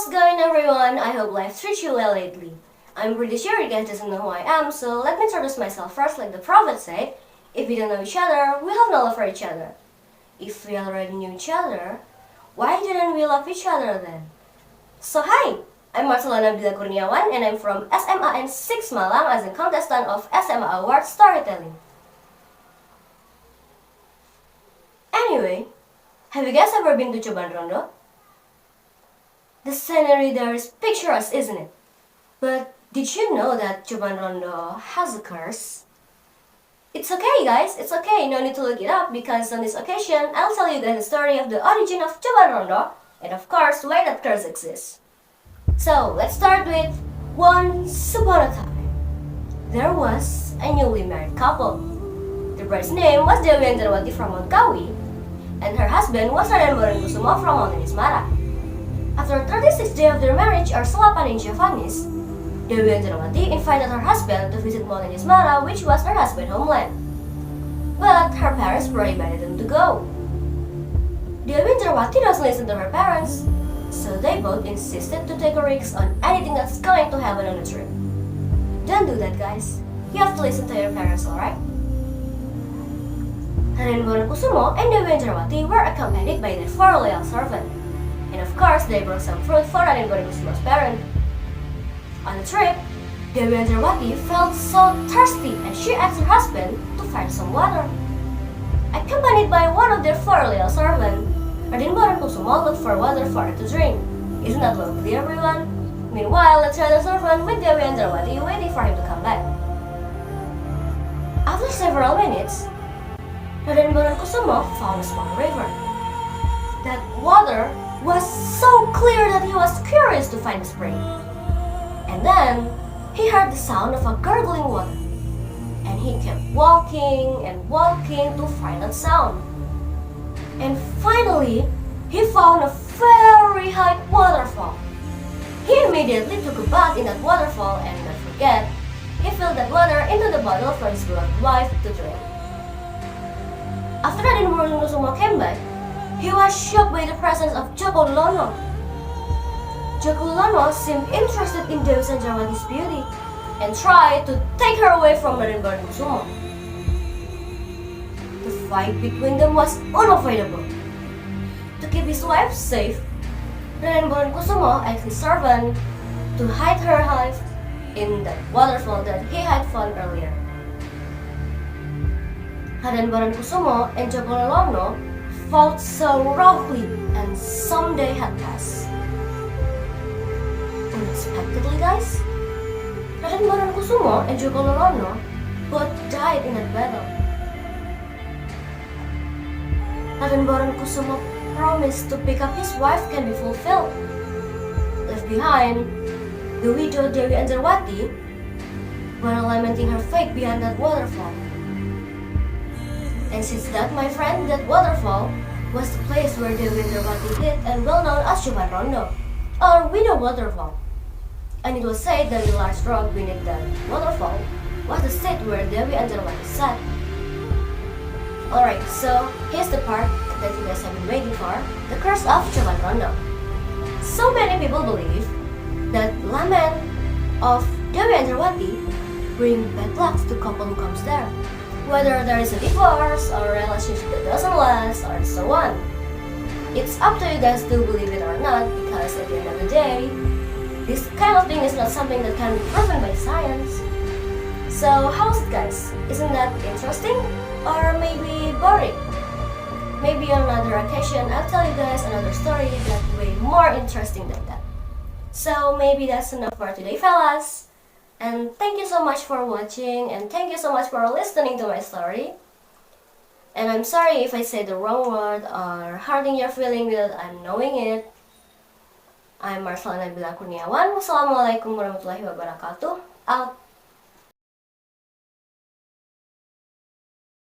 How's it going, everyone? I hope life treats you well lately. I'm pretty sure you guys doesn't know who I am, so let me introduce myself first. Like the prophet said, if we don't know each other, we have no love for each other. If we already knew each other, why didn't we love each other then? So hi, I'm Marcelana Bila Kurniawan and I'm from SMAN 6 Malang as a contestant of SMA Award Storytelling. Anyway, have you guys ever been to Coban Rondo? The scenery there is picturesque, isn't it? But did you know that Coban Rondo has a curse? It's okay, guys, it's okay, no need to look it up because on this occasion, I'll tell you guys the story of the origin of Coban Rondo and of course why that curse exists. So, let's start with once upon a time. There was a newly married couple. The bride's name was Dewi Anjarwati from Mount Kawi and her husband was Raden Borenkusumo from Mount Ismara. After 36 days of their marriage or Selapan in Javanese, Dewi Anjarwati invited her husband to visit Mount Ismara, which was her husband's homeland. But her parents prohibited them to go. Dewi Anjarwati doesn't listen to her parents, so they both insisted to take a risk on anything that's going to happen on the trip. Don't do that, guys. You have to listen to your parents, alright? Raden Borenkusumo and Dewi Anjarwati were accompanied by their 4 loyal servants. And of course, they brought some fruit for Raden Borenkusumo's parents. On the trip, Dewi Anjarwati felt so thirsty and she asked her husband to find some water. Accompanied by one of their 4 loyal servants, Raden Borenkusumo looked for water for her to drink. Isn't that lovely, everyone? Meanwhile, let's try the servant with Dewi Anjarwati waiting for him to come back. After several minutes, Raden Borenkusumo found a small river. That water was so clear that he was curious to find the spring. And then, he heard the sound of a gurgling water. And he kept walking and walking to find that sound. And finally, he found a very high waterfall. He immediately took a bath in that waterfall and don't forget, he filled that water into the bottle for his beloved wife to drink. After Raden Borenkusumo came back, he was shocked by the presence of Joko Lono. Joko Lono seemed interested in Dewi Anjarwati's beauty and tried to take her away from Raden Borenkusumo. The fight between them was unavoidable. To keep his wife safe, Raden Borenkusumo asked his servant to hide her wife in the waterfall that he had found earlier. Raden Borenkusumo and Joko Lono fought so roughly and some day had passed. Unexpectedly, guys, Raden Borenkusumo and Joko Lono both died in that battle. Raden Borenkusumo promised to pick up his wife can be fulfilled. Left behind, the widow Dewi Anjarwati while lamenting her fate behind that waterfall. And since that, my friend, that waterfall was the place where Dewi Anjarwati hid and well known as Coban Rondo, or Widow Waterfall. And it was said that the large rock beneath that waterfall was the seat where Dewi Anjarwati sat. Alright, so here's the part that you guys have been waiting for, the curse of Coban Rondo. So many people believe that lament of Dewi Anjarwati bring bad luck to couple who comes there. Whether there is a divorce or a relationship that doesn't last or so on. It's up to you guys to believe it or not because at the end of the day, this kind of thing is not something that can be proven by science. So how's it, guys? Isn't that interesting? Or maybe boring? Maybe on another occasion I'll tell you guys another story that's way more interesting than that. So maybe that's enough for today, fellas. And thank you so much for watching and thank you so much for listening to my story. And I'm sorry if I say the wrong word or hurting your feeling without I'm knowing it. I'm Marcelana Bila Kurniawan. Wassalamualaikum warahmatullahi wabarakatuh. Out.